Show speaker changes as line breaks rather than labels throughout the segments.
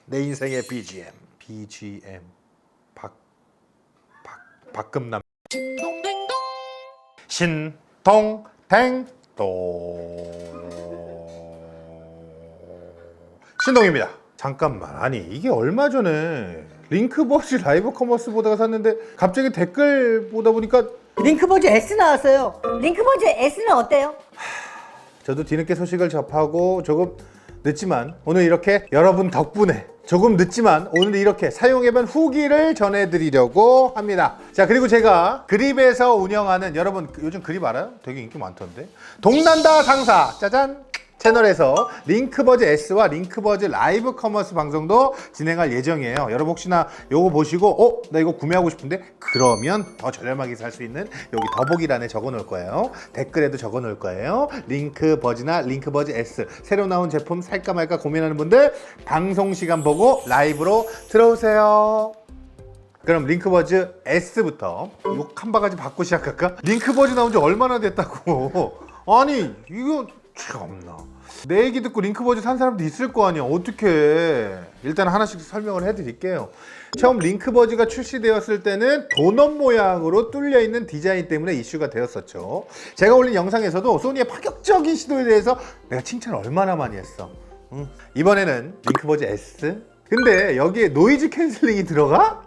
내 인생의 BGM. BGM. 박금남. 신동댕동. 신동입니다. 잠깐만, 아니 이게 얼마 전에 링크버즈 라이브 커머스 보다가 샀는데 갑자기 댓글 보다 보니까
링크버즈 S 나왔어요. 링크버즈 S는 어때요?
저도 뒤늦게 소식을 접하고 조금 늦지만 오늘 이렇게 여러분 덕분에 조금 늦지만 오늘 이렇게 사용해본 후기를 전해드리려고 합니다. 자, 그리고 제가 그립에서 운영하는, 여러분 요즘 그립 알아요? 되게 인기 많던데. 동난다 상사 짜잔 채널에서 링크버즈 S와 링크버즈 라이브 커머스 방송도 진행할 예정이에요. 여러분 혹시나 요거 보시고 나 이거 구매하고 싶은데, 그러면 더 저렴하게 살 수 있는 여기 더보기란에 적어 놓을 거예요. 댓글에도 적어 놓을 거예요. 링크버즈나 링크버즈 S 새로 나온 제품 살까 말까 고민하는 분들 방송 시간 보고 라이브로 들어오세요. 그럼 링크버즈 S부터 욕 한 바가지 받고 시작할까? 링크버즈 나온 지 얼마나 됐다고. 아니 이거 참나, 내 얘기 듣고 링크버즈 산 사람도 있을 거 아니야. 어떡해. 일단 하나씩 설명을 해드릴게요. 처음 링크버즈가 출시되었을 때는 도넛 모양으로 뚫려 있는 디자인 때문에 이슈가 되었었죠. 제가 올린 영상에서도 소니의 파격적인 시도에 대해서 내가 칭찬을 얼마나 많이 했어. 이번에는 링크버즈 S. 근데 여기에 노이즈 캔슬링이 들어가?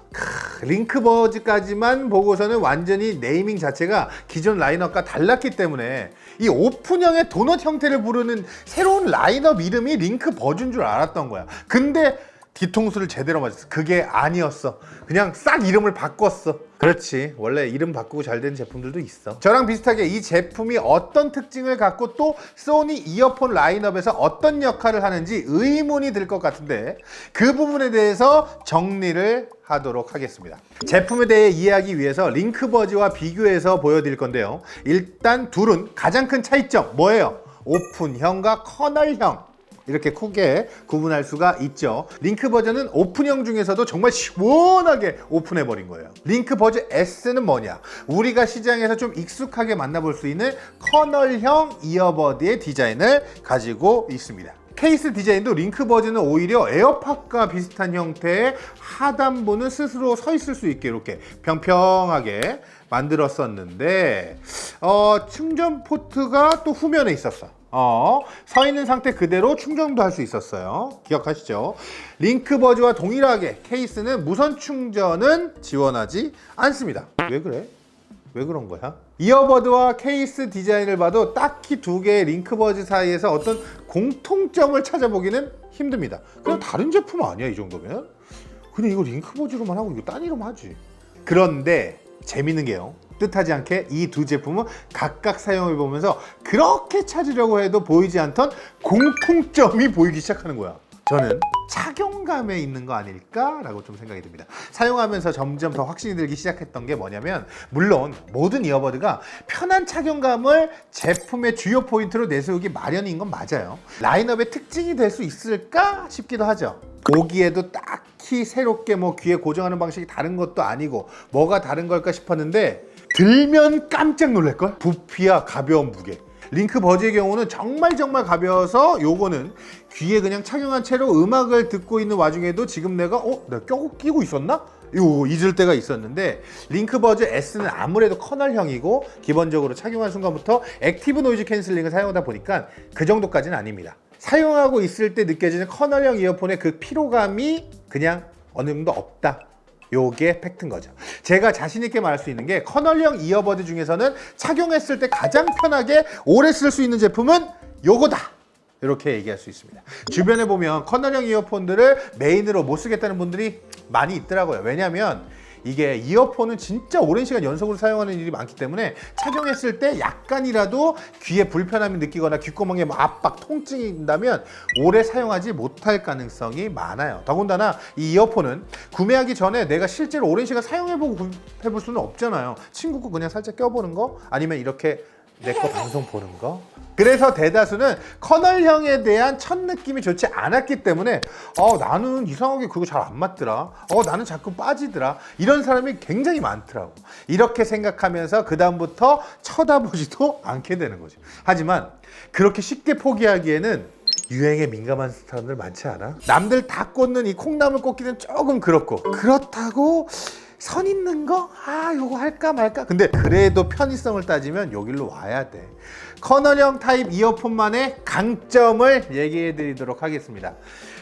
링크버즈까지만 보고서는 완전히 네이밍 자체가 기존 라인업과 달랐기 때문에 이 오픈형의 도넛 형태를 부르는 새로운 라인업 이름이 링크버즈인 줄 알았던 거야. 근데 뒤통수를 제대로 맞았어. 그게 아니었어. 그냥 싹 이름을 바꿨어. 그렇지, 원래 이름 바꾸고 잘 되는 제품들도 있어. 저랑 비슷하게 이 제품이 어떤 특징을 갖고 또 소니 이어폰 라인업에서 어떤 역할을 하는지 의문이 들 것 같은데, 그 부분에 대해서 정리를 하도록 하겠습니다. 제품에 대해 이해하기 위해서 링크버즈와 비교해서 보여드릴 건데요. 일단 둘은 가장 큰 차이점 뭐예요? 오픈형과 커널형, 이렇게 크게 구분할 수가 있죠. 링크버즈는 오픈형 중에서도 정말 시원하게 오픈해버린 거예요. 링크버즈 S는 뭐냐? 우리가 시장에서 좀 익숙하게 만나볼 수 있는 커널형 이어버드의 디자인을 가지고 있습니다. 케이스 디자인도 링크버즈는 오히려 에어팟과 비슷한 형태의 하단부는 스스로 서 있을 수 있게 이렇게 평평하게 만들었었는데, 충전 포트가 또 후면에 있었어. 서 있는 상태 그대로 충전도 할 수 있었어요. 기억하시죠? 링크버즈와 동일하게 케이스는 무선 충전은 지원하지 않습니다. 왜 그래? 왜 그런 거야? 이어버드와 케이스 디자인을 봐도 딱히 두 개의 링크버즈 사이에서 어떤 공통점을 찾아보기는 힘듭니다. 그냥 다른 제품 아니야 이 정도면? 그냥 이거 링크버즈로만 하고 이거 딴 이름 하지. 그런데 재밌는 게요, 뜻하지 않게 이 두 제품은 각각 사용해보면서 그렇게 찾으려고 해도 보이지 않던 공통점이 보이기 시작하는 거야. 저는 착용감에 있는 거 아닐까라고 좀 생각이 듭니다. 사용하면서 점점 더 확신이 들기 시작했던 게 뭐냐면, 물론 모든 이어버드가 편한 착용감을 제품의 주요 포인트로 내세우기 마련인 건 맞아요. 라인업의 특징이 될 수 있을까 싶기도 하죠. 보기에도 딱히 새롭게 뭐 귀에 고정하는 방식이 다른 것도 아니고 뭐가 다른 걸까 싶었는데, 들면 깜짝 놀랄걸? 부피와 가벼운 무게. 링크버즈의 경우는 정말 가벼워서 요거는 귀에 그냥 착용한 채로 음악을 듣고 있는 와중에도 지금 내가 끼고 있었나? 요 잊을 때가 있었는데, 링크버즈 S는 아무래도 커널형이고 기본적으로 착용한 순간부터 액티브 노이즈 캔슬링을 사용하다 보니까 그 정도까지는 아닙니다. 사용하고 있을 때 느껴지는 커널형 이어폰의 그 피로감이 그냥 어느 정도 없다. 요게 팩트인 거죠. 제가 자신 있게 말할 수 있는 게, 커널형 이어버드 중에서는 착용했을 때 가장 편하게 오래 쓸 수 있는 제품은 요거다, 이렇게 얘기할 수 있습니다. 주변에 보면 커널형 이어폰들을 메인으로 못 쓰겠다는 분들이 많이 있더라고요. 왜냐면 이게 이어폰은 진짜 오랜 시간 연속으로 사용하는 일이 많기 때문에 착용했을 때 약간이라도 귀에 불편함이 느끼거나 귓구멍에 압박, 통증이 있다면 오래 사용하지 못할 가능성이 많아요. 더군다나 이 이어폰은 구매하기 전에 내가 실제로 오랜 시간 사용해보고 해볼 수는 없잖아요. 친구 거 그냥 살짝 껴보는 거, 아니면 이렇게 내 거 방송 보는 거. 그래서 대다수는 커널형에 대한 첫 느낌이 좋지 않았기 때문에 나는 이상하게 그거 잘 안 맞더라, 나는 자꾸 빠지더라, 이런 사람이 굉장히 많더라고. 이렇게 생각하면서 그 다음부터 쳐다보지도 않게 되는 거죠. 하지만 그렇게 쉽게 포기하기에는 유행에 민감한 사람들 많지 않아? 남들 다 꽂는 이 콩나물 꽂기는 조금 그렇고, 그렇다고 선 있는 거? 아, 요거 할까 말까? 근데 그래도 편의성을 따지면 여기로 와야 돼. 커널형 타입 이어폰만의 강점을 얘기해 드리도록 하겠습니다.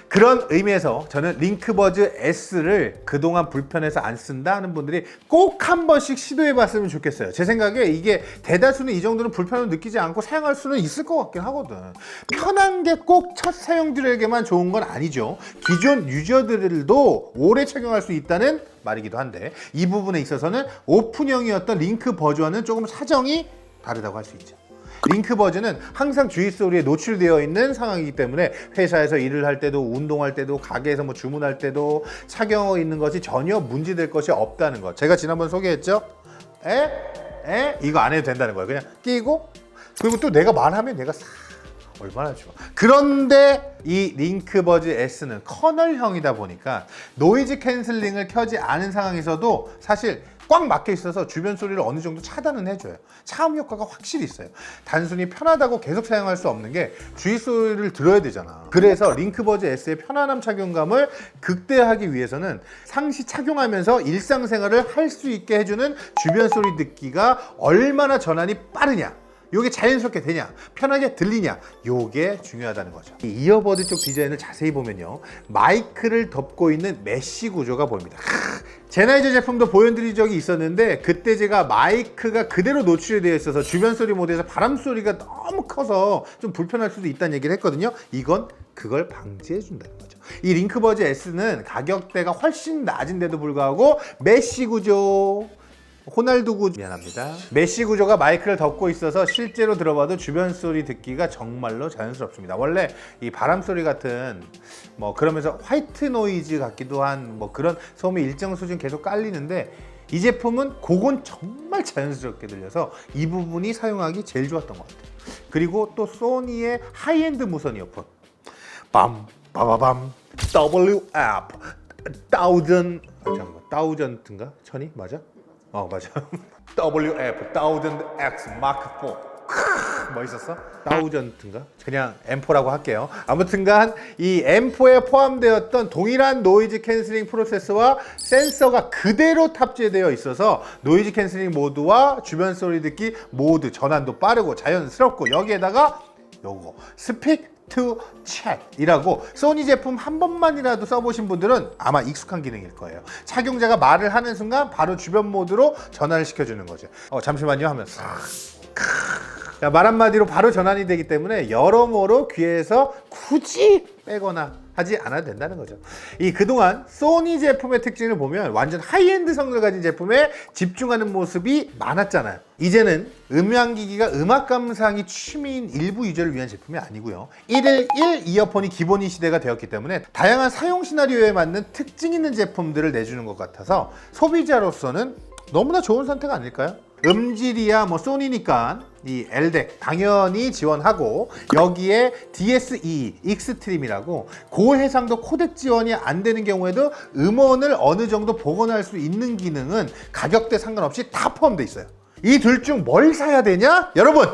그런 의미에서 저는 링크버즈 S를 그동안 불편해서 안 쓴다 하는 분들이 꼭 한 번씩 시도해 봤으면 좋겠어요. 제 생각에 이게 대다수는 이 정도는 불편을 느끼지 않고 사용할 수는 있을 것 같긴 하거든. 편한 게 꼭 첫 사용들에게만 좋은 건 아니죠. 기존 유저들도 오래 착용할 수 있다는 말이기도 한데, 이 부분에 있어서는 오픈형이었던 링크버즈와는 조금 사정이 다르다고 할 수 있죠. 링크버즈는 항상 주의 소리에 노출되어 있는 상황이기 때문에 회사에서 일을 할 때도, 운동할 때도, 가게에서 뭐 주문할 때도 착용하고 있는 것이 전혀 문제될 것이 없다는 것. 제가 지난번 소개했죠? 이거 안 해도 된다는 거예요. 그냥 끼고, 그리고 또 내가 말하면 내가 얼마나 좋아. 그런데 이 링크버즈 S는 커널형이다 보니까 노이즈 캔슬링을 켜지 않은 상황에서도 사실 꽉 막혀 있어서 주변 소리를 어느 정도 차단은 해줘요. 차음 효과가 확실히 있어요. 단순히 편하다고 계속 사용할 수 없는 게 주의 소리를 들어야 되잖아. 그래서 링크버즈 S의 편안함 착용감을 극대화하기 위해서는 상시 착용하면서 일상생활을 할 수 있게 해주는 주변 소리 듣기가 얼마나 전환이 빠르냐, 요게 자연스럽게 되냐, 편하게 들리냐, 요게 중요하다는 거죠. 이 이어버드 쪽 디자인을 자세히 보면요, 마이크를 덮고 있는 메쉬 구조가 보입니다. 제나이저 제품도 보여드린 적이 있었는데, 그때 제가 마이크가 그대로 노출이 되어 있어서 주변 소리 모드에서 바람 소리가 너무 커서 좀 불편할 수도 있다는 얘기를 했거든요. 이건 그걸 방지해 준다는 거죠. 이 링크버즈 S는 가격대가 훨씬 낮은데도 불구하고 메쉬 구조, 호날두 구조, 미안합니다. 메쉬 구조가 마이크를 덮고 있어서 실제로 들어봐도 주변 소리 듣기가 정말로 자연스럽습니다. 원래 이 바람 소리 같은 뭐 그러면서 화이트 노이즈 같기도 한 뭐 그런 소음이 일정 수준 계속 깔리는데, 이 제품은 그건 정말 자연스럽게 들려서 이 부분이 사용하기 제일 좋았던 것 같아요. 그리고 또 소니의 하이엔드 무선 이어폰, 빠바밤 WF 1000인가? 1000이 맞아? 맞아. WF 1000X Mark 4. 멋있었어? 1000인가? 그냥 M4라고 할게요. 아무튼간 이 M4에 포함되었던 동일한 노이즈 캔슬링 프로세서와 센서가 그대로 탑재되어 있어서 노이즈 캔슬링 모드와 주변 소리 듣기 모드 전환도 빠르고 자연스럽고, 여기에다가 요거 스픽 to chat이라고 소니 제품 한 번만이라도 써보신 분들은 아마 익숙한 기능일 거예요. 착용자가 말을 하는 순간 바로 주변 모드로 전환을 시켜주는 거죠. 잠시만요 하면서 말 한마디로 바로 전환이 되기 때문에 여러모로 귀에서 굳이 빼거나 하지 않아도 된다는 거죠. 이 그동안 소니 제품의 특징을 보면 완전 하이엔드 성능을 가진 제품에 집중하는 모습이 많았잖아요. 이제는 음향기기가 음악 감상이 취미인 일부 유저를 위한 제품이 아니고요, 1일1 이어폰이 기본인 시대가 되었기 때문에 다양한 사용 시나리오에 맞는 특징 있는 제품들을 내주는 것 같아서 소비자로서는 너무나 좋은 선택 아닐까요? 음질이야 뭐 소니니까 이 LDEC 당연히 지원하고, 여기에 DSE 익스트림이라고 고해상도 코덱 지원이 안 되는 경우에도 음원을 어느 정도 복원할 수 있는 기능은 가격대 상관없이 다 포함되어 있어요. 이 둘 중 뭘 사야 되냐? 여러분!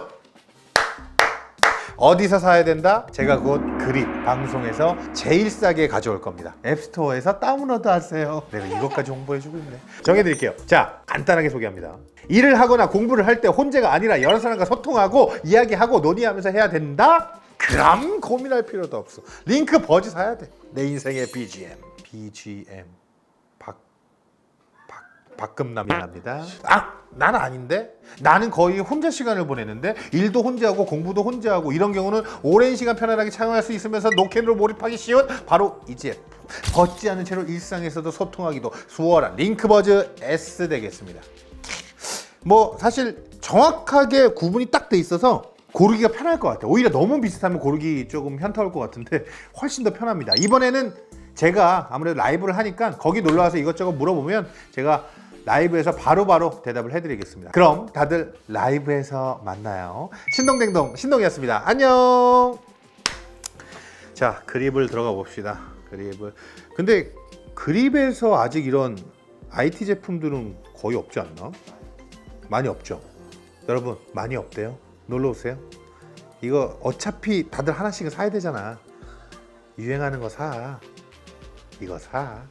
어디서 사야 된다? 제가 곧 그립 방송에서 제일 싸게 가져올 겁니다. 앱스토어에서 다운로드 하세요. 내가 이것까지 홍보해주고 있네. 정해드릴게요. 자, 간단하게 소개합니다. 일을 하거나 공부를 할 때 혼자가 아니라 여러 사람과 소통하고 이야기하고 논의하면서 해야 된다? 그럼 고민할 필요도 없어. 링크버즈 사야 돼. 내 인생의 BGM. 박금남이랍니다. 난 아닌데? 나는 거의 혼자 시간을 보내는데, 일도 혼자 하고 공부도 혼자 하고, 이런 경우는 오랜 시간 편안하게 착용할 수 있으면서 노캔으로 몰입하기 쉬운 바로 이 제품. 벗지 않은 채로 일상에서도 소통하기도 수월한 링크버즈 S 되겠습니다. 뭐 사실 정확하게 구분이 딱 돼 있어서 고르기가 편할 것 같아요. 오히려 너무 비슷하면 고르기 조금 현타올 것 같은데 훨씬 더 편합니다. 이번에는 제가 아무래도 라이브를 하니까 거기 놀러와서 이것저것 물어보면 제가 라이브에서 바로바로 대답을 해드리겠습니다. 그럼 다들 라이브에서 만나요. 신동댕동 신동이었습니다. 안녕. 자, 그립을 들어가 봅시다. 그립을. 근데 그립에서 아직 이런 IT 제품들은 거의 없지 않나? 많이 없죠. 여러분 많이 없대요. 놀러 오세요. 이거 어차피 다들 하나씩은 사야 되잖아. 유행하는 거 사. 이거 사.